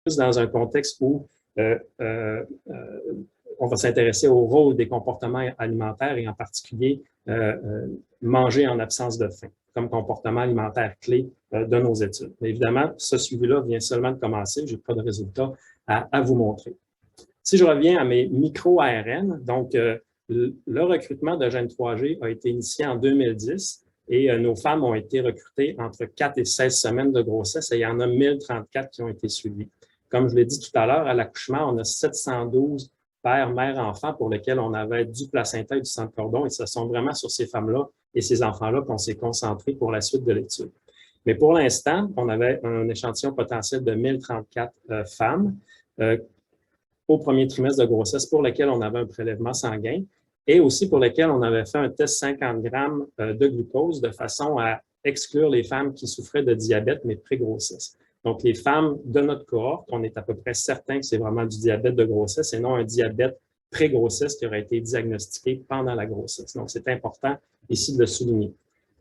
dans un contexte où on va s'intéresser au rôle des comportements alimentaires et en particulier manger en absence de faim comme comportement alimentaire clé de nos études. Mais évidemment, ce suivi-là vient seulement de commencer. Je n'ai pas de résultats à vous montrer. Si je reviens à mes micro-ARN, donc le recrutement de Gène 3G a été initié en 2010 et nos femmes ont été recrutées entre 4 et 16 semaines de grossesse et il y en a 1034 qui ont été suivies. Comme je l'ai dit tout à l'heure, à l'accouchement, on a 712 pères, mères, enfants pour lesquels on avait du placenta et du sang de cordon et ce sont vraiment sur ces femmes-là et ces enfants-là qu'on s'est concentré pour la suite de l'étude. Mais pour l'instant, on avait un échantillon potentiel de 1034 femmes au premier trimestre de grossesse pour lesquelles on avait un prélèvement sanguin et aussi pour lesquelles on avait fait un test 50 grammes de glucose de façon à exclure les femmes qui souffraient de diabète mais pré-grossesse. Donc, les femmes de notre cohorte, on est à peu près certain que c'est vraiment du diabète de grossesse et non un diabète pré-grossesse qui aurait été diagnostiqué pendant la grossesse. Donc, c'est important ici de le souligner.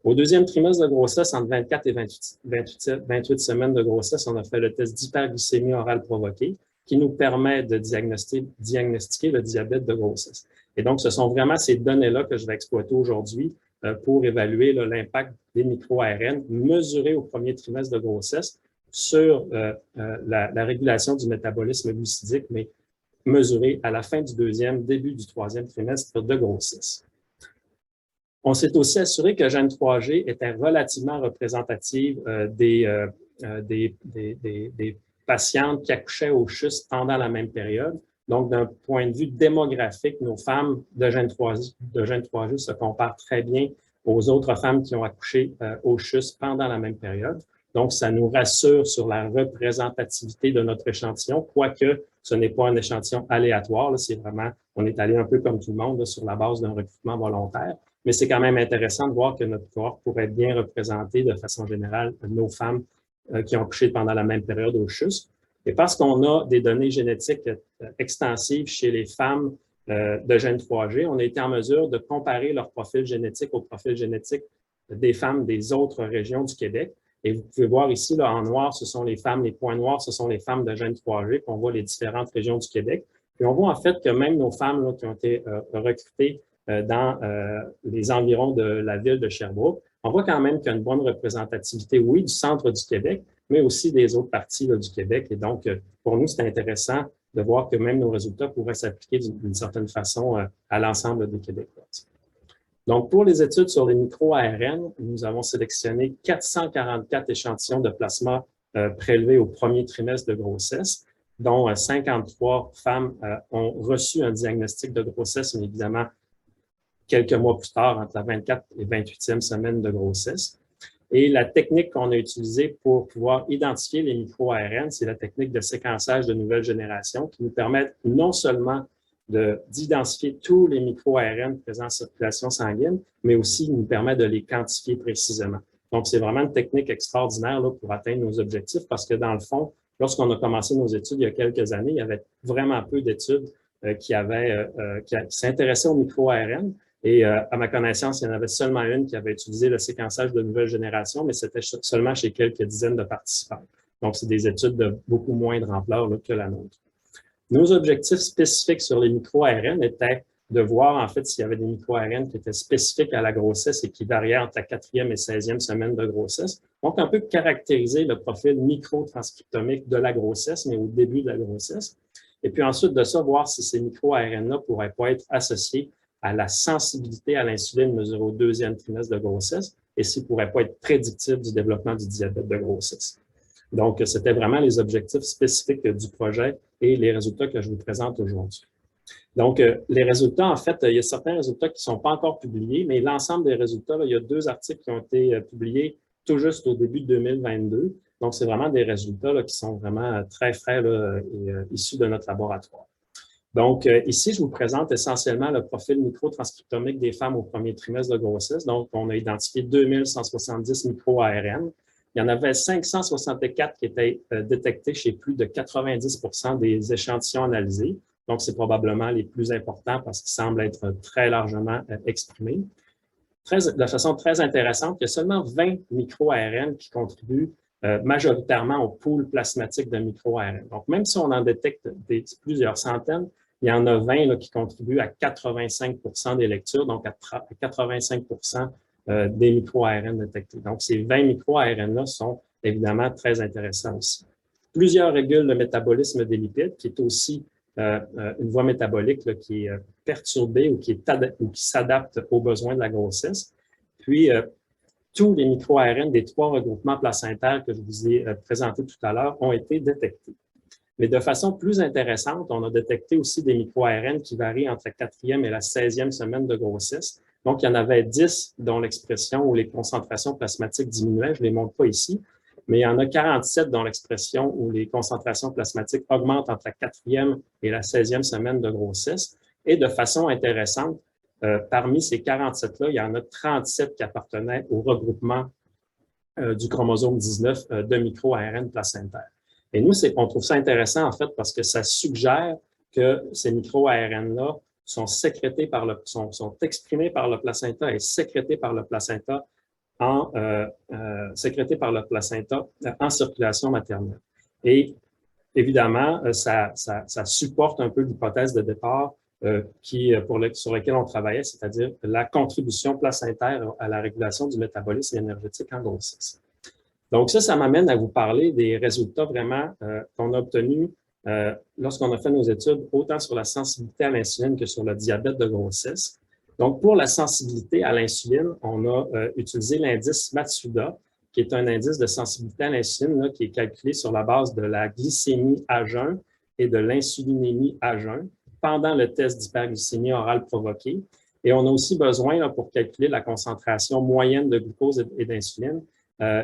Au deuxième trimestre de grossesse, entre 24 et 28 semaines de grossesse, on a fait le test d'hyperglycémie orale provoquée qui nous permet de diagnostiquer le diabète de grossesse. Et donc, ce sont vraiment ces données-là que je vais exploiter aujourd'hui pour évaluer l'impact des micro-ARN mesurés au premier trimestre de grossesse sur la régulation du métabolisme glucidique, mais mesurés à la fin du deuxième, début du troisième trimestre de grossesse. On s'est aussi assuré que Gène 3G était relativement représentative des patientes qui accouchaient au CHUS pendant la même période. Donc, d'un point de vue démographique, nos femmes de Gène 3G se comparent très bien aux autres femmes qui ont accouché au CHUS pendant la même période. Donc, ça nous rassure sur la représentativité de notre échantillon, quoique ce n'est pas un échantillon aléatoire. C'est vraiment, on est allé un peu comme tout le monde là, sur la base d'un recrutement volontaire. Mais c'est quand même intéressant de voir que notre cohorte pourrait bien représenter de façon générale nos femmes qui ont accouché pendant la même période au CHUS. Et parce qu'on a des données génétiques extensives chez les femmes de Gène 3G, on a été en mesure de comparer leur profil génétique au profil génétique des femmes des autres régions du Québec. Et vous pouvez voir ici, là, en noir, ce sont les femmes, les points noirs, ce sont les femmes de Gène 3G, puis on voit les différentes régions du Québec. Puis on voit en fait que même nos femmes là, qui ont été recrutées dans les environs de la ville de Sherbrooke, on voit quand même qu'il y a une bonne représentativité, oui, du centre du Québec, mais aussi des autres parties là, du Québec. Et donc, pour nous, c'est intéressant de voir que même nos résultats pourraient s'appliquer d'une certaine façon à l'ensemble des Québécois. Donc, pour les études sur les micro-ARN, nous avons sélectionné 444 échantillons de plasma prélevés au premier trimestre de grossesse, dont 53 femmes ont reçu un diagnostic de grossesse, mais évidemment, quelques mois plus tard, entre la 24 et 28e semaine de grossesse. Et la technique qu'on a utilisée pour pouvoir identifier les micro-ARN, c'est la technique de séquençage de nouvelle génération qui nous permet non seulement d'identifier tous les micro-ARN présents en circulation sanguine, mais aussi nous permet de les quantifier précisément. Donc, c'est vraiment une technique extraordinaire là, pour atteindre nos objectifs parce que dans le fond, lorsqu'on a commencé nos études il y a quelques années, il y avait vraiment peu d'études qui s'intéressaient aux micro-ARN. Et à ma connaissance, il y en avait seulement une qui avait utilisé le séquençage de nouvelle génération, mais c'était seulement chez quelques dizaines de participants. Donc, c'est des études de beaucoup moindre ampleur là, que la nôtre. Nos objectifs spécifiques sur les micro-ARN étaient de voir en fait s'il y avait des micro-ARN qui étaient spécifiques à la grossesse et qui variaient entre la 4e et 16e semaine de grossesse. Donc, un peu caractériser le profil microtranscriptomique de la grossesse, mais au début de la grossesse. Et puis ensuite de ça, voir si ces micro-ARN-là pourraient pas être associés à la sensibilité à l'insuline mesurée au deuxième trimestre de grossesse et s'ils ne pourraient pas être prédictifs du développement du diabète de grossesse. Donc, c'était vraiment les objectifs spécifiques du projet et les résultats que je vous présente aujourd'hui. Donc, les résultats, en fait, il y a certains résultats qui ne sont pas encore publiés, mais l'ensemble des résultats, là, il y a 2 articles qui ont été publiés tout juste au début de 2022. Donc, c'est vraiment des résultats là, qui sont vraiment très frais là, et issus de notre laboratoire. Donc, ici, je vous présente essentiellement le profil microtranscriptomique des femmes au premier trimestre de grossesse. Donc, on a identifié 2170 micro-ARN. Il y en avait 564 qui étaient détectés chez plus de 90% des échantillons analysés. Donc, c'est probablement les plus importants parce qu'ils semblent être très largement exprimés. De façon très intéressante, il y a seulement 20 micro-ARN qui contribuent majoritairement au pool plasmatique de micro-ARN. Donc, même si on en détecte plusieurs centaines, il y en a 20 là, qui contribuent à 85 des lectures, donc à 85 des micro-ARN détectés. Donc, ces 20 micro-ARN-là sont évidemment très intéressants aussi. Plusieurs régulent le métabolisme des lipides, qui est aussi une voie métabolique là, qui est perturbée ou qui s'adapte aux besoins de la grossesse. Puis, tous les micro-ARN des 3 regroupements placentaires que je vous ai présentés tout à l'heure ont été détectés. Mais de façon plus intéressante, on a détecté aussi des micro-ARN qui varient entre la 4e et la 16e semaine de grossesse. Donc, il y en avait 10 dont l'expression ou les concentrations plasmatiques diminuaient. Je ne les montre pas ici, mais il y en a 47 dont l'expression ou les concentrations plasmatiques augmentent entre la 4e et la 16e semaine de grossesse. Et de façon intéressante, parmi ces 47-là, il y en a 37 qui appartenaient au regroupement du chromosome 19 de micro-ARN placentaires. Et nous, on trouve ça intéressant, en fait, parce que ça suggère que ces micro-ARN-là sont sécrétés sont exprimés par le placenta et sécrétés par le placenta en circulation maternelle. Et évidemment, ça supporte un peu l'hypothèse de départ sur laquelle on travaillait, c'est-à-dire la contribution placentaire à la régulation du métabolisme énergétique en grossesse. Donc ça m'amène à vous parler des résultats vraiment qu'on a obtenus lorsqu'on a fait nos études, autant sur la sensibilité à l'insuline que sur le diabète de grossesse. Donc, pour la sensibilité à l'insuline, on a utilisé l'indice Matsuda, qui est un indice de sensibilité à l'insuline qui est calculé sur la base de la glycémie à jeun et de l'insulinémie à jeun pendant le test d'hyperglycémie orale provoquée. Et on a aussi besoin, là, pour calculer la concentration moyenne de glucose et d'insuline,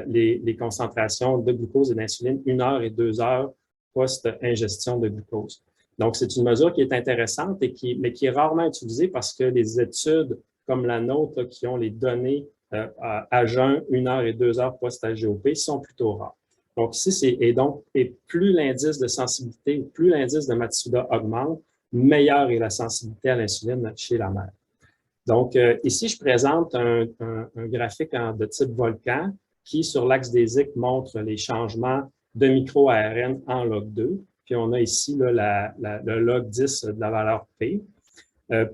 les concentrations de glucose et d'insuline 1 heure et 2 heures post-ingestion de glucose. Donc, c'est une mesure qui est intéressante mais qui est rarement utilisée parce que les études comme la nôtre qui ont les données à jeun 1 heure et 2 heures post-AGOP sont plutôt rares. Donc, ici, et plus l'indice de sensibilité, plus l'indice de Matsuda augmente, meilleure est la sensibilité à l'insuline chez la mère. Donc, ici, je présente un graphique de type volcan qui, sur l'axe des X, montre les changements de micro-ARN en log 2. Puis, on a ici là, le log 10 de la valeur P.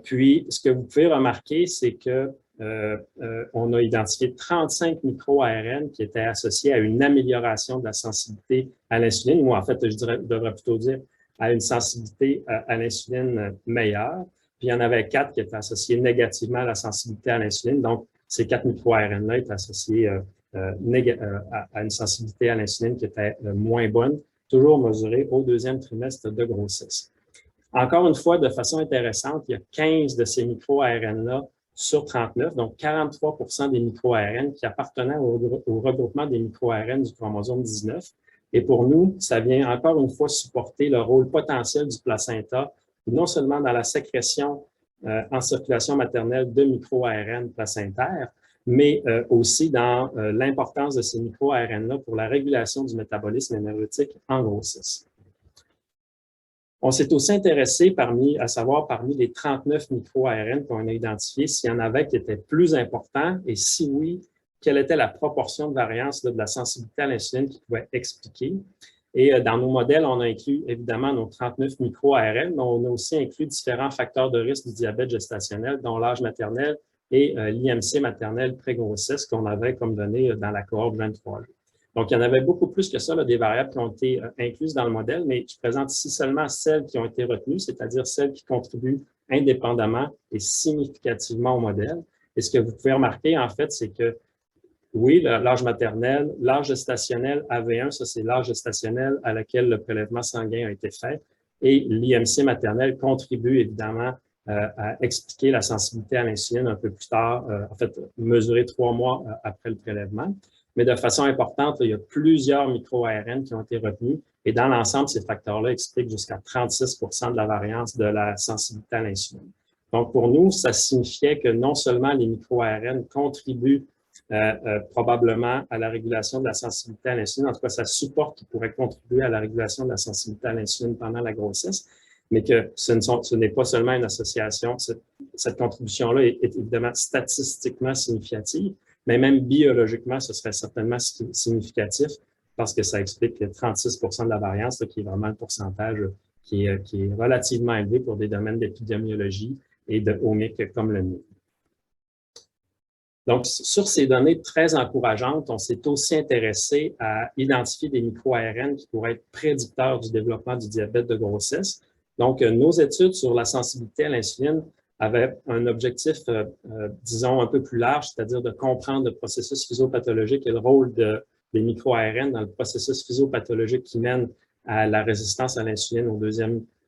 Puis, ce que vous pouvez remarquer, c'est que on a identifié 35 micro-ARN qui étaient associés à une amélioration de la sensibilité à l'insuline, ou en fait, je devrais plutôt dire à une sensibilité à l'insuline meilleure. Puis, il y en avait 4 qui étaient associés négativement à la sensibilité à l'insuline. Donc, ces 4 micro-ARN-là étaient associés à une sensibilité à l'insuline qui était moins bonne, toujours mesurée au 2e trimestre de grossesse. Encore une fois, de façon intéressante, il y a 15 de ces micro-ARN-là sur 39, donc 43 des micro-ARN qui appartenaient au regroupement des micro-ARN du chromosome 19. Et pour nous, ça vient encore une fois supporter le rôle potentiel du placenta, non seulement dans la sécrétion en circulation maternelle de micro-ARN placentaires, mais aussi dans l'importance de ces micro-ARN-là pour la régulation du métabolisme énergétique en grossesse. On s'est aussi intéressé à savoir parmi les 39 micro-ARN qu'on a identifiés, s'il y en avait qui étaient plus importants et si oui, quelle était la proportion de variance de la sensibilité à l'insuline qui pouvait expliquer. Et dans nos modèles, on a inclus évidemment nos 39 micro-ARN, mais on a aussi inclus différents facteurs de risque du diabète gestationnel, dont l'âge maternel et l'IMC maternel pré-grossesse qu'on avait comme données dans la cohorte 23 jours. Donc, il y en avait beaucoup plus que ça, là, des variables qui ont été incluses dans le modèle, mais je présente ici seulement celles qui ont été retenues, c'est-à-dire celles qui contribuent indépendamment et significativement au modèle. Et ce que vous pouvez remarquer, en fait, c'est que oui, l'âge maternel, l'âge gestationnel AV1, ça c'est l'âge gestationnel à laquelle le prélèvement sanguin a été fait, et l'IMC maternel contribue évidemment à expliquer la sensibilité à l'insuline un peu plus tard, en fait, mesurée 3 mois après le prélèvement. Mais de façon importante, il y a plusieurs micro-ARN qui ont été retenus et dans l'ensemble, ces facteurs-là expliquent jusqu'à 36 de la variance de la sensibilité à l'insuline. Donc, pour nous, ça signifiait que non seulement les micro-ARN contribuent probablement à la régulation de la sensibilité à l'insuline, en tout cas, ça supporte qu'ils pourraient contribuer à la régulation de la sensibilité à l'insuline pendant la grossesse, mais que ce n'est pas seulement une association, cette contribution-là est évidemment statistiquement significative, mais même biologiquement, ce serait certainement significatif parce que ça explique 36 de la variance, là, qui est vraiment le pourcentage qui est relativement élevé pour des domaines d'épidémiologie et de omics comme le mien. Donc, sur ces données très encourageantes, on s'est aussi intéressé à identifier des micro-ARN qui pourraient être prédicteurs du développement du diabète de grossesse. Donc, nos études sur la sensibilité à l'insuline avaient un objectif, disons, un peu plus large, c'est-à-dire de comprendre le processus physiopathologique et le rôle des micro-ARN dans le processus physiopathologique qui mène à la résistance à l'insuline au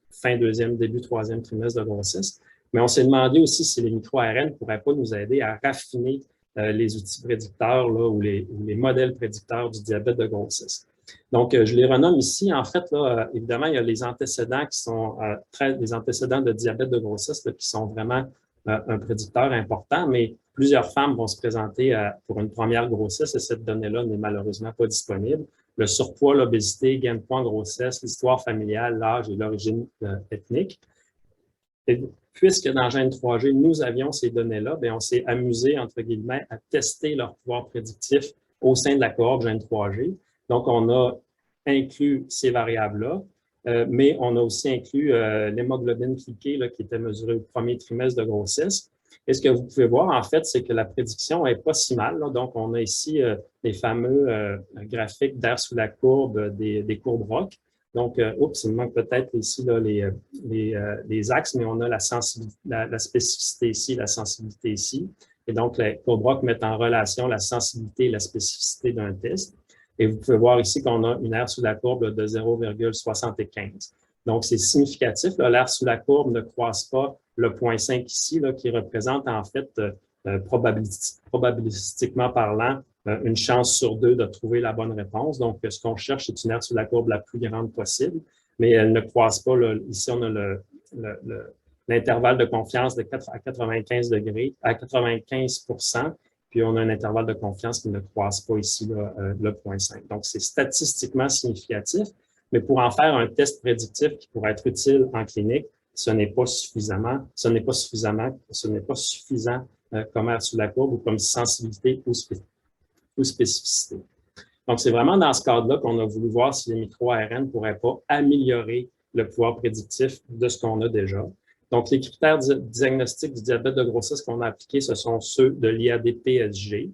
fin deuxième, début troisième trimestre de grossesse. Mais on s'est demandé aussi si les micro-ARN ne pourraient pas nous aider à raffiner les outils prédicteurs là, ou les modèles prédicteurs du diabète de grossesse. Donc, je les renomme ici. En fait, là, évidemment, il y a les antécédents qui sont les antécédents de diabète de grossesse là, qui sont vraiment un prédicteur important, mais plusieurs femmes vont se présenter pour une première grossesse et cette donnée-là n'est malheureusement pas disponible. Le surpoids, l'obésité, gain de poids en grossesse, l'histoire familiale, l'âge et l'origine ethnique. Et puisque dans Gène 3G, nous avions ces données-là, bien, on s'est amusé, entre guillemets, à tester leur pouvoir prédictif au sein de la cohorte Gène 3G. Donc, on a inclus ces variables-là, mais on a aussi inclus l'hémoglobine cliquée là, qui était mesurée au premier trimestre de grossesse. Et ce que vous pouvez voir, en fait, c'est que la prédiction n'est pas si mal. Là. Donc, on a ici les fameux graphiques d'air sous la courbe des courbes ROC. Donc, oups, il me manque peut-être ici là, les axes, mais on a la spécificité ici, la sensibilité ici. Et donc, les courbes ROC mettent en relation la sensibilité et la spécificité d'un test. Et vous pouvez voir ici qu'on a une aire sous la courbe de 0,75. Donc, c'est significatif. L'aire sous la courbe ne croise pas le 0,5 ici, là, qui représente en fait, probabilistiquement parlant, une chance sur 2 de trouver la bonne réponse. Donc, ce qu'on cherche, c'est une aire sous la courbe la plus grande possible, mais elle ne croise pas. Là, ici, on a l'intervalle de confiance de 4 à 95 degrés, à 95 %, puis on a un intervalle de confiance qui ne croise pas ici, là, le 0,5. Donc, c'est statistiquement significatif, mais pour en faire un test prédictif qui pourrait être utile en clinique, ce n'est pas suffisant comme aire sous la courbe ou comme sensibilité ou spécificité. Donc, c'est vraiment dans ce cadre-là qu'on a voulu voir si les micro-ARN ne pourraient pas améliorer le pouvoir prédictif de ce qu'on a déjà. Donc, les critères diagnostiques du diabète de grossesse qu'on a appliqués, ce sont ceux de l'IAD-PSG.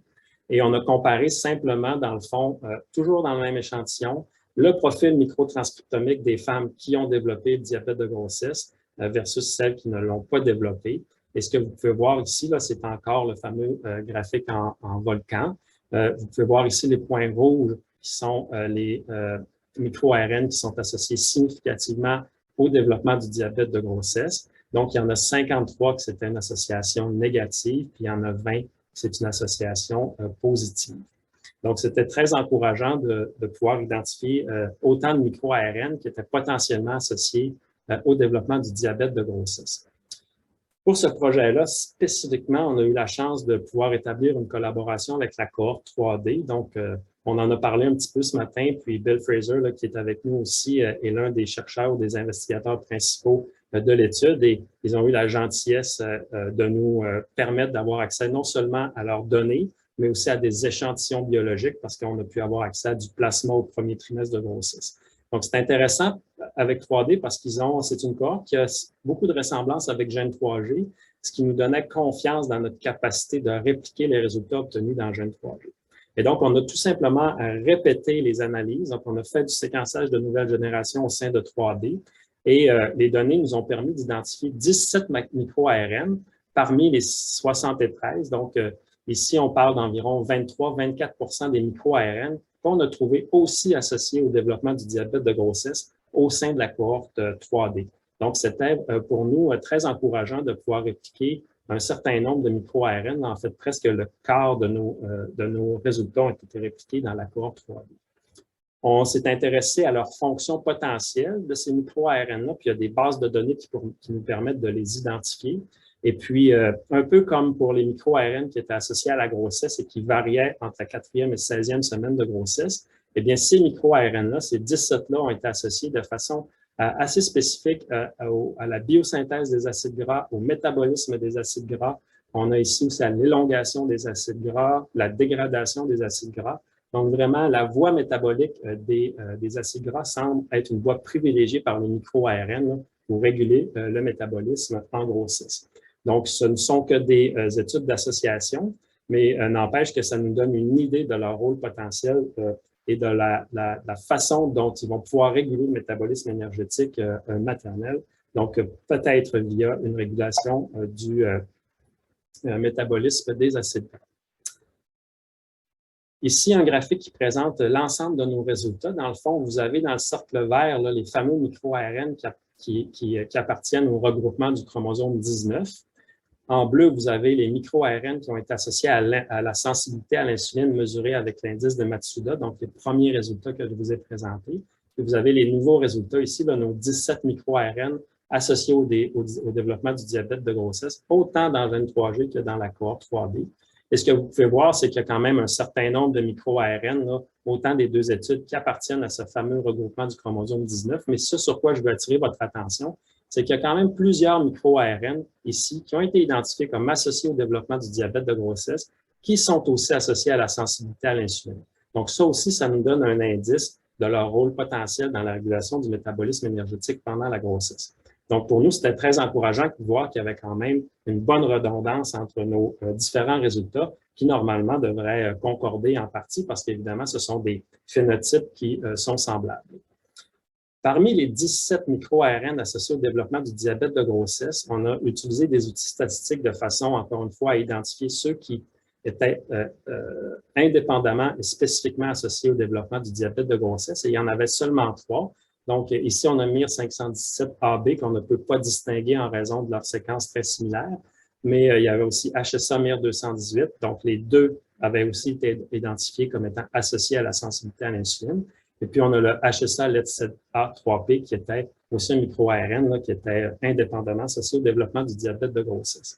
Et on a comparé simplement, dans le fond, toujours dans le même échantillon, le profil microtranscriptomique des femmes qui ont développé le diabète de grossesse versus celles qui ne l'ont pas développé. Et ce que vous pouvez voir ici, là, c'est encore le fameux graphique en volcan. Vous pouvez voir ici les points rouges qui sont les micro-ARN qui sont associés significativement au développement du diabète de grossesse. Donc, il y en a 53 que c'était une association négative, puis il y en a 20 que c'est une association positive. Donc, c'était très encourageant de pouvoir identifier autant de micro-ARN qui étaient potentiellement associés au développement du diabète de grossesse. Pour ce projet-là, spécifiquement, on a eu la chance de pouvoir établir une collaboration avec la cohorte 3D. Donc, on en a parlé un petit peu ce matin, puis Bill Fraser, là, qui est avec nous aussi, est l'un des chercheurs ou des investigateurs principaux de l'étude et ils ont eu la gentillesse de nous permettre d'avoir accès non seulement à leurs données, mais aussi à des échantillons biologiques parce qu'on a pu avoir accès à du plasma au premier trimestre de grossesse. Donc, c'est intéressant avec 3D parce c'est une cohorte qui a beaucoup de ressemblances avec Gène 3G, ce qui nous donnait confiance dans notre capacité de répliquer les résultats obtenus dans Gène 3G. Et donc, on a tout simplement répété les analyses. Donc, on a fait du séquençage de nouvelle génération au sein de 3D et les données nous ont permis d'identifier 17 micro-ARN parmi les 73. Donc, ici, on parle d'environ 23-24 % des micro-ARN qu'on a trouvé aussi associés au développement du diabète de grossesse au sein de la cohorte 3D. Donc, c'était pour nous très encourageant de pouvoir répliquer un certain nombre de micro-ARN. En fait, presque le quart de nos résultats ont été répliqués dans la cohorte 3D. On s'est intéressé à leur fonction potentielle de ces micro-ARN-là, puis il y a des bases de données qui nous permettent de les identifier. Et puis, un peu comme pour les micro-ARN qui étaient associés à la grossesse et qui variaient entre la 4e et 16e semaine de grossesse, eh bien, ces micro-ARN-là, ces 17-là ont été associés de façon assez spécifique à la biosynthèse des acides gras, au métabolisme des acides gras. On a ici aussi à l'élongation des acides gras, la dégradation des acides gras, Donc, vraiment, la voie métabolique des acides gras semble être une voie privilégiée par les micro-ARN pour réguler le métabolisme en grossesse. Donc, ce ne sont que des études d'association, mais n'empêche que ça nous donne une idée de leur rôle potentiel et de la façon dont ils vont pouvoir réguler le métabolisme énergétique maternel. Donc, peut-être via une régulation du métabolisme des acides gras. Ici, un graphique qui présente l'ensemble de nos résultats. Dans le fond, vous avez dans le cercle vert là, les fameux micro-ARN qui appartiennent au regroupement du chromosome 19. En bleu, vous avez les micro-ARN qui ont été associés à la sensibilité à l'insuline mesurée avec l'indice de Matsuda, donc les premiers résultats que je vous ai présentés. Et vous avez les nouveaux résultats ici, là, nos 17 micro-ARN associés au développement du diabète de grossesse, autant dans Gen3G que dans la cohorte 3D. Et ce que vous pouvez voir, c'est qu'il y a quand même un certain nombre de micro-ARN, autant des deux études, qui appartiennent à ce fameux regroupement du chromosome 19. Mais ce sur quoi je veux attirer votre attention, c'est qu'il y a quand même plusieurs micro-ARN ici qui ont été identifiés comme associés au développement du diabète de grossesse, qui sont aussi associés à la sensibilité à l'insuline. Donc, ça aussi, ça nous donne un indice de leur rôle potentiel dans la régulation du métabolisme énergétique pendant la grossesse. Donc, pour nous, c'était très encourageant de voir qu'il y avait quand même une bonne redondance entre nos différents résultats qui, normalement, devraient concorder en partie parce qu'évidemment, ce sont des phénotypes qui sont semblables. Parmi les 17 micro-ARN associés au développement du diabète de grossesse, on a utilisé des outils statistiques de façon, encore une fois, à identifier ceux qui étaient indépendamment et spécifiquement associés au développement du diabète de grossesse. Et il y en avait seulement 3. Donc, ici, on a MIR517AB qu'on ne peut pas distinguer en raison de leur séquence très similaire, mais il y avait aussi HSA MIR218. Donc, les deux avaient aussi été identifiés comme étant associés à la sensibilité à l'insuline. Et puis, on a le HSA LED7A3P qui était aussi un micro-ARN qui était indépendamment associé au développement du diabète de grossesse.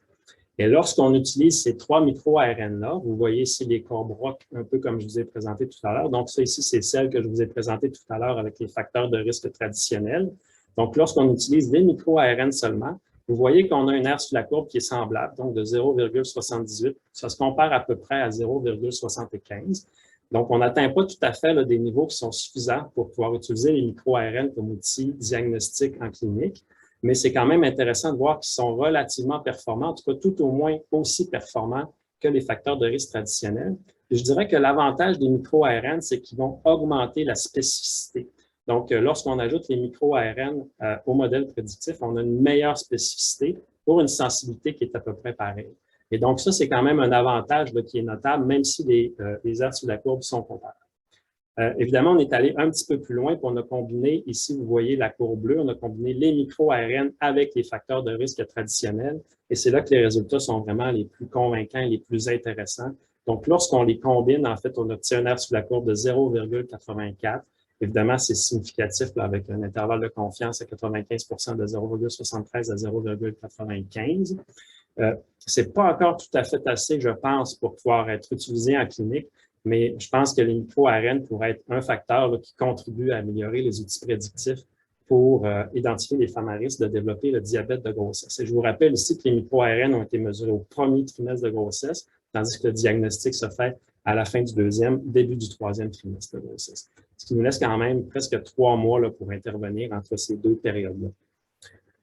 Et lorsqu'on utilise ces 3 micro-ARN-là, vous voyez ici les courbes ROC, un peu comme je vous ai présenté tout à l'heure. Donc, ça ici, c'est celle que je vous ai présentée tout à l'heure avec les facteurs de risque traditionnels. Donc, lorsqu'on utilise des micro-ARN seulement, vous voyez qu'on a une aire sur la courbe qui est semblable, donc de 0,78. Ça se compare à peu près à 0,75. Donc, on n'atteint pas tout à fait là, des niveaux qui sont suffisants pour pouvoir utiliser les micro-ARN comme outil diagnostique en clinique. Mais c'est quand même intéressant de voir qu'ils sont relativement performants, en tout cas tout au moins aussi performants que les facteurs de risque traditionnels. Et je dirais que l'avantage des micro-ARN, c'est qu'ils vont augmenter la spécificité. Donc, lorsqu'on ajoute les micro-ARN au modèle prédictif, on a une meilleure spécificité pour une sensibilité qui est à peu près pareille. Et donc, ça, c'est quand même un avantage là, qui est notable, même si les aires sur la courbe sont comparables. Évidemment, on est allé un petit peu plus loin, puis on a combiné, ici, vous voyez la courbe bleue, on a combiné les micro-ARN avec les facteurs de risque traditionnels, et c'est là que les résultats sont vraiment les plus convaincants et les plus intéressants. Donc, lorsqu'on les combine, en fait, on obtient un R sur la courbe de 0,84. Évidemment, c'est significatif là, avec un intervalle de confiance à 95% de 0,73 à 0,95. C'est pas encore tout à fait assez, je pense, pour pouvoir être utilisé en clinique, mais je pense que les micro-ARN pourraient être un facteur là, qui contribue à améliorer les outils prédictifs pour identifier les femmes à risque de développer le diabète de grossesse. Et je vous rappelle ici que les micro-ARN ont été mesurés au premier trimestre de grossesse, tandis que le diagnostic se fait à la fin du deuxième, début du troisième trimestre de grossesse. Ce qui nous laisse quand même presque 3 mois là, pour intervenir entre ces deux périodes-là.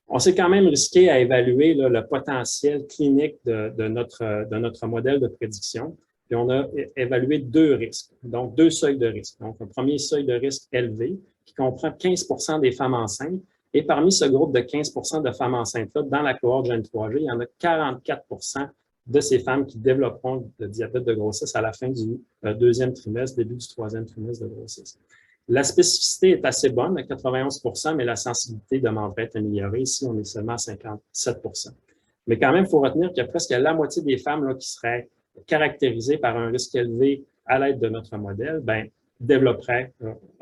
On s'est quand même risqué à évaluer là, le potentiel clinique de notre modèle de prédiction. Puis on a évalué 2 risques, donc 2 seuils de risque. Donc, un premier seuil de risque élevé qui comprend 15% des femmes enceintes. Et parmi ce groupe de 15% de femmes enceintes-là, dans la cohorte Gen3G, il y en a 44% de ces femmes qui développeront le diabète de grossesse à la fin du deuxième trimestre, début du troisième trimestre de grossesse. La spécificité est assez bonne, à 91%, mais la sensibilité demanderait être améliorée. Ici, on est seulement à 57%. Mais quand même, il faut retenir qu'il y a presque la moitié des femmes là, qui seraient caractérisées par un risque élevé à l'aide de notre modèle, développeraient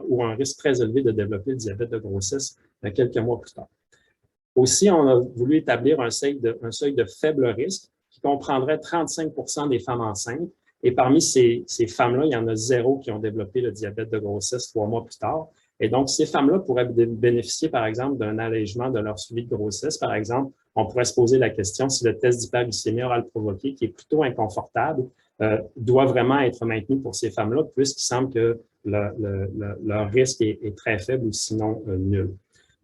ou un risque très élevé de développer le diabète de grossesse quelques mois plus tard. Aussi, on a voulu établir un seuil de faible risque qui comprendrait 35% des femmes enceintes. Et parmi ces femmes-là, il y en a 0 qui ont développé le diabète de grossesse 3 mois plus tard. Et donc, ces femmes-là pourraient bénéficier, par exemple, d'un allègement de leur suivi de grossesse. Par exemple, on pourrait se poser la question si le test d'hyperglycémie oral provoqué, qui est plutôt inconfortable, doit vraiment être maintenu pour ces femmes-là, puisqu'il semble que leur risque est très faible ou sinon nul.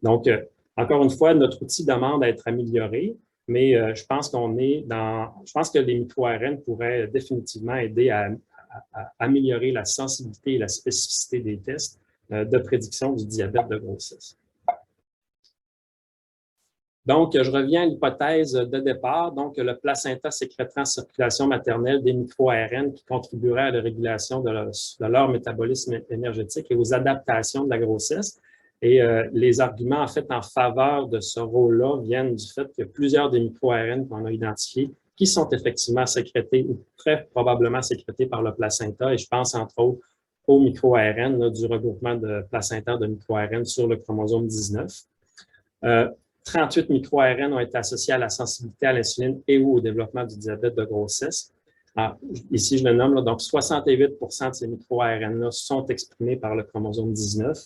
Donc, encore une fois, notre outil demande à être amélioré, mais je pense je pense que les micro-ARN pourraient définitivement aider à améliorer la sensibilité et la spécificité des tests de prédiction du diabète de grossesse. Donc, je reviens à l'hypothèse de départ. Donc, le placenta sécréterait en circulation maternelle des micro-ARN qui contribueraient à la régulation de leur métabolisme énergétique et aux adaptations de la grossesse. Et les arguments, en fait, en faveur de ce rôle-là viennent du fait qu'il y a plusieurs des micro-ARN qu'on a identifiés qui sont effectivement sécrétés ou très probablement sécrétés par le placenta. Et je pense, entre autres, aux micro-ARN du regroupement de placenta de micro-ARN sur le chromosome 19. 38 micro-ARN ont été associés à la sensibilité à l'insuline et ou au développement du diabète de grossesse. Alors, ici, je le nomme, là, donc 68 de ces micro-ARN-là sont exprimés par le chromosome 19.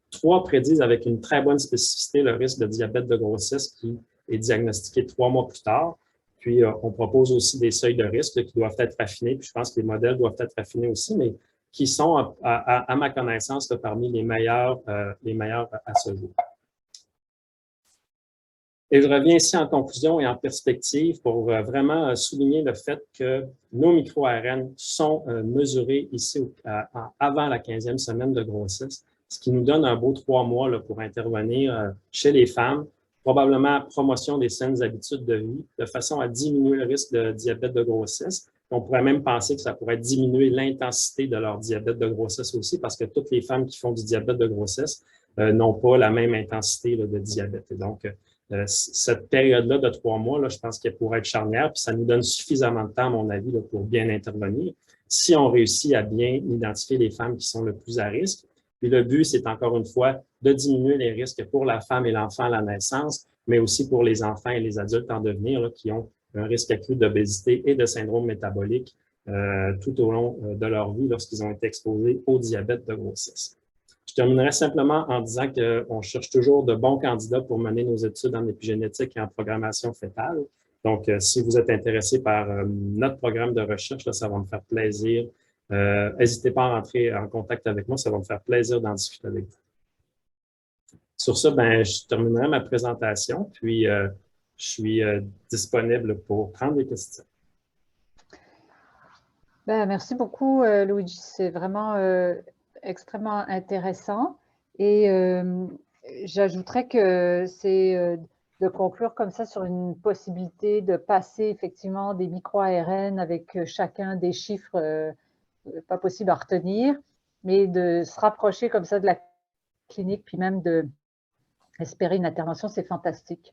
3 prédisent avec une très bonne spécificité le risque de diabète de grossesse qui est diagnostiqué 3 mois plus tard. Puis, on propose aussi des seuils de risque qui doivent être affinés. Puis, je pense que les modèles doivent être affinés aussi, mais qui sont, à ma connaissance, parmi les meilleurs à ce jour. Et je reviens ici en conclusion et en perspective pour vraiment souligner le fait que nos micro-ARN sont mesurés ici avant la 15e semaine de grossesse, ce qui nous donne un beau 3 mois là, pour intervenir chez les femmes, probablement promotion des saines habitudes de vie, de façon à diminuer le risque de diabète de grossesse. On pourrait même penser que ça pourrait diminuer l'intensité de leur diabète de grossesse aussi, parce que toutes les femmes qui font du diabète de grossesse n'ont pas la même intensité là, de diabète. Et donc, cette période-là de 3 mois, là, je pense qu'elle pourrait être charnière, puis ça nous donne suffisamment de temps, à mon avis, là, pour bien intervenir, si on réussit à bien identifier les femmes qui sont le plus à risque. Puis le but, c'est encore une fois de diminuer les risques pour la femme et l'enfant à la naissance, mais aussi pour les enfants et les adultes en devenir là, qui ont un risque accru d'obésité et de syndrome métabolique tout au long de leur vie lorsqu'ils ont été exposés au diabète de grossesse. Je terminerai simplement en disant qu'on cherche toujours de bons candidats pour mener nos études en épigénétique et en programmation fœtale. Donc, si vous êtes intéressé par notre programme de recherche, là, ça va me faire plaisir. N'hésitez pas à rentrer en contact avec moi, ça va me faire plaisir d'en discuter avec vous. Sur ça, ben, je terminerai ma présentation, puis je suis disponible pour prendre des questions. Ben, merci beaucoup, Luigi. C'est vraiment extrêmement intéressant. Et j'ajouterais que c'est de conclure comme ça sur une possibilité de passer effectivement des micro-ARN avec chacun des chiffres pas possible à retenir, mais de se rapprocher comme ça de la clinique, puis même d'espérer une intervention, c'est fantastique.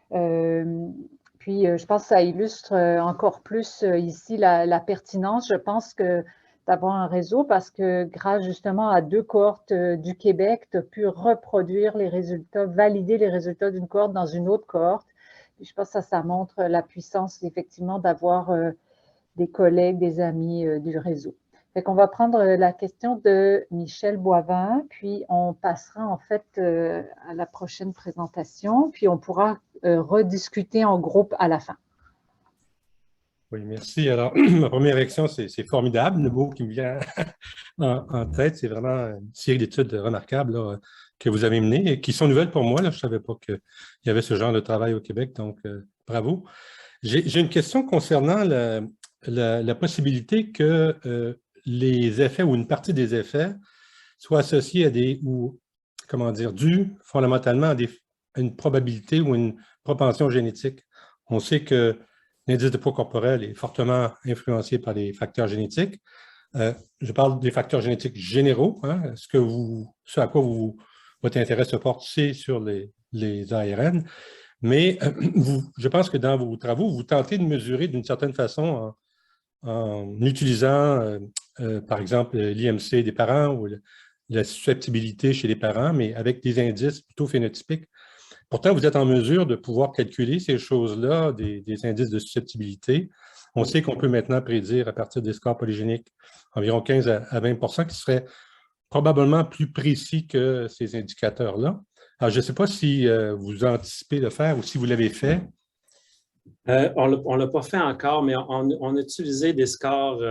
Puis, je pense que ça illustre encore plus ici la pertinence. Je pense que d'avoir un réseau parce que grâce justement à 2 cohortes du Québec, tu as pu reproduire les résultats, valider les résultats d'une cohorte dans une autre cohorte. Puis, je pense que ça montre la puissance effectivement d'avoir des collègues, des amis du réseau. Fait qu'on va prendre la question de Michel Boivin, puis on passera en fait à la prochaine présentation, puis on pourra rediscuter en groupe à la fin. Oui, merci. Alors, ma première réaction, c'est formidable. Le mot qui me vient en tête, c'est vraiment une série d'études remarquables là, que vous avez menées et qui sont nouvelles pour moi. Là. Je ne savais pas qu'il y avait ce genre de travail au Québec, donc bravo. J'ai une question concernant la possibilité que les effets ou une partie des effets soient associés à dus fondamentalement à une probabilité ou une propension génétique. On sait que l'indice de poids corporel est fortement influencé par les facteurs génétiques. Je parle des facteurs génétiques généraux. Hein, ce à quoi votre intérêt se porte, c'est sur les ARN. Mais je pense que dans vos travaux, vous tentez de mesurer d'une certaine façon en utilisant, par exemple, l'IMC des parents ou la susceptibilité chez les parents, mais avec des indices plutôt phénotypiques. Pourtant, vous êtes en mesure de pouvoir calculer ces choses-là, des indices de susceptibilité. On sait qu'on peut maintenant prédire à partir des scores polygéniques environ 15 à 20 qui seraient probablement plus précis que ces indicateurs-là. Alors, je ne sais pas si vous anticipez le faire ou si vous l'avez fait. On ne l'a pas fait encore, mais on a utilisé des scores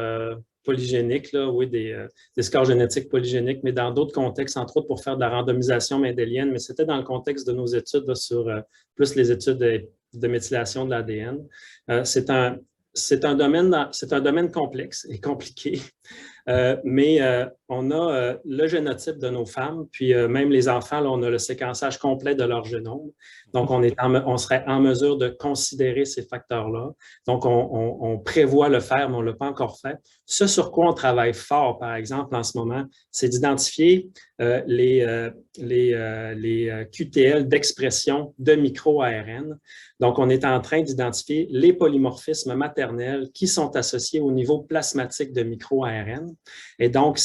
polygéniques, là, oui, des scores génétiques polygéniques, mais dans d'autres contextes, entre autres pour faire de la randomisation mendélienne, mais c'était dans le contexte de nos études là, sur plus les études de méthylation de l'ADN. C'est un domaine complexe et compliqué, mais on a le génotype de nos femmes, puis même les enfants, là, on a le séquençage complet de leur génome. Donc, on serait en mesure de considérer ces facteurs-là. Donc, on prévoit le faire, mais on ne l'a pas encore fait. Ce sur quoi on travaille fort, par exemple, en ce moment, c'est d'identifier les QTL d'expression de micro-ARN. Donc, on est en train d'identifier les polymorphismes maternels qui sont associés au niveau plasmatique de micro-ARN. Et donc,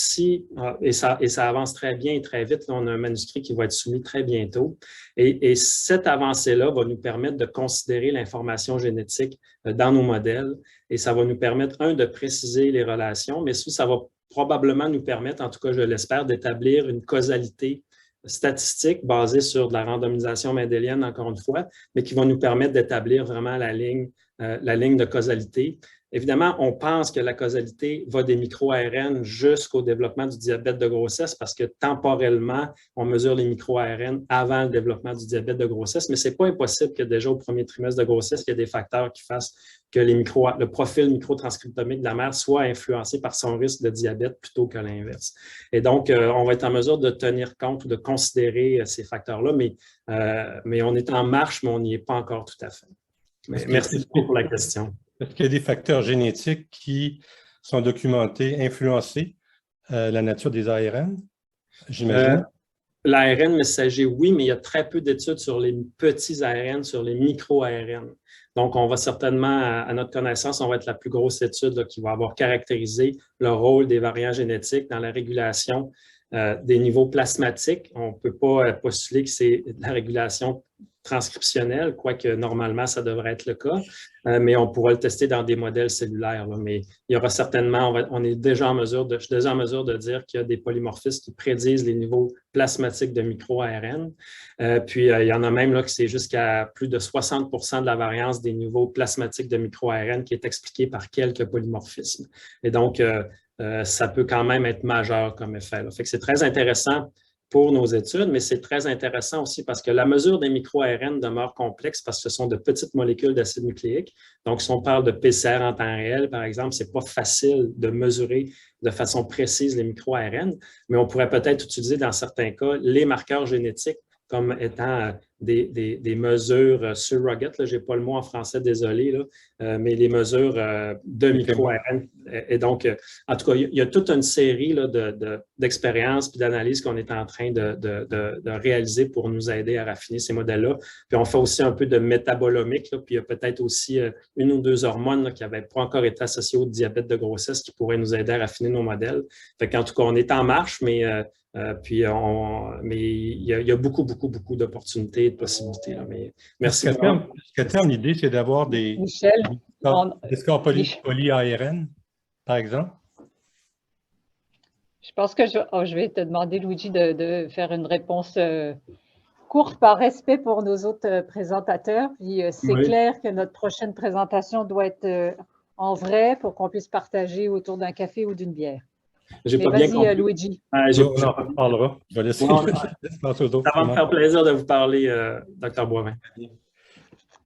et ça avance très bien et très vite, là, on a un manuscrit qui va être soumis très bientôt. Et cette avancée-là va nous permettre de considérer l'information génétique dans nos modèles. Et ça va nous permettre, de préciser les relations, mais ça va probablement nous permettre, en tout cas, je l'espère, d'établir une causalité statistique basée sur de la randomisation mendélienne, encore une fois, mais qui va nous permettre d'établir vraiment la ligne de causalité. Évidemment, on pense que la causalité va des micro-ARN jusqu'au développement du diabète de grossesse parce que temporellement, on mesure les micro-ARN avant le développement du diabète de grossesse, mais ce n'est pas impossible que déjà au premier trimestre de grossesse, il y ait des facteurs qui fassent que le profil microtranscriptomique de la mère soit influencé par son risque de diabète plutôt que l'inverse. Et donc, on va être en mesure de tenir compte ou de considérer ces facteurs-là, mais on est en marche, mais on n'y est pas encore tout à fait. Mais merci beaucoup pour la question. Est-ce qu'il y a des facteurs génétiques qui sont documentés, influencer la nature des ARN, j'imagine? L'ARN messager, oui, mais il y a très peu d'études sur les petits ARN, sur les micro-ARN. Donc, on va certainement, à notre connaissance, on va être la plus grosse étude là, qui va avoir caractérisé le rôle des variants génétiques dans la régulation des niveaux plasmatiques. On ne peut pas postuler que c'est de la régulation transcriptionnelle, quoique normalement, ça devrait être le cas, mais on pourra le tester dans des modèles cellulaires. Là, mais il y aura certainement, je suis déjà en mesure de dire qu'il y a des polymorphismes qui prédisent les niveaux plasmatiques de micro-ARN. Puis, il y en a même là que c'est jusqu'à plus de 60% de la variance des niveaux plasmatiques de micro-ARN qui est expliquée par quelques polymorphismes. Et donc, ça peut quand même être majeur comme effet. Là. Fait que c'est très intéressant pour nos études, mais c'est très intéressant aussi parce que la mesure des micro-ARN demeure complexe parce que ce sont de petites molécules d'acide nucléique. Donc, si on parle de PCR en temps réel, par exemple, ce n'est pas facile de mesurer de façon précise les micro-ARN, mais on pourrait peut-être utiliser dans certains cas les marqueurs génétiques comme étant des mesures surrogates. Je n'ai pas le mot en français, désolé, là, mais les mesures de micro-ARN. Et donc, en tout cas, il y a toute une série là, d'expériences et d'analyses qu'on est en train de réaliser pour nous aider à raffiner ces modèles-là. Puis on fait aussi un peu de métabolomique, là, puis il y a peut-être aussi une ou deux hormones là, qui n'avaient pas encore été associées au diabète de grossesse qui pourraient nous aider à raffiner nos modèles. Fait qu'en tout cas, on est en marche, mais il y a beaucoup d'opportunités et de possibilités. Là, mais merci. Qu'à terme, l'idée, c'est d'avoir des scores poly-ARN, par exemple? Je pense que je vais te demander, Luigi, de faire une réponse courte par respect pour nos autres présentateurs. Puis c'est clair que notre prochaine présentation doit être en vrai pour qu'on puisse partager autour d'un café ou d'une bière. Vas-y, Luigi. On en reparlera. Ça va me faire plaisir de vous parler, Dr. Boivin.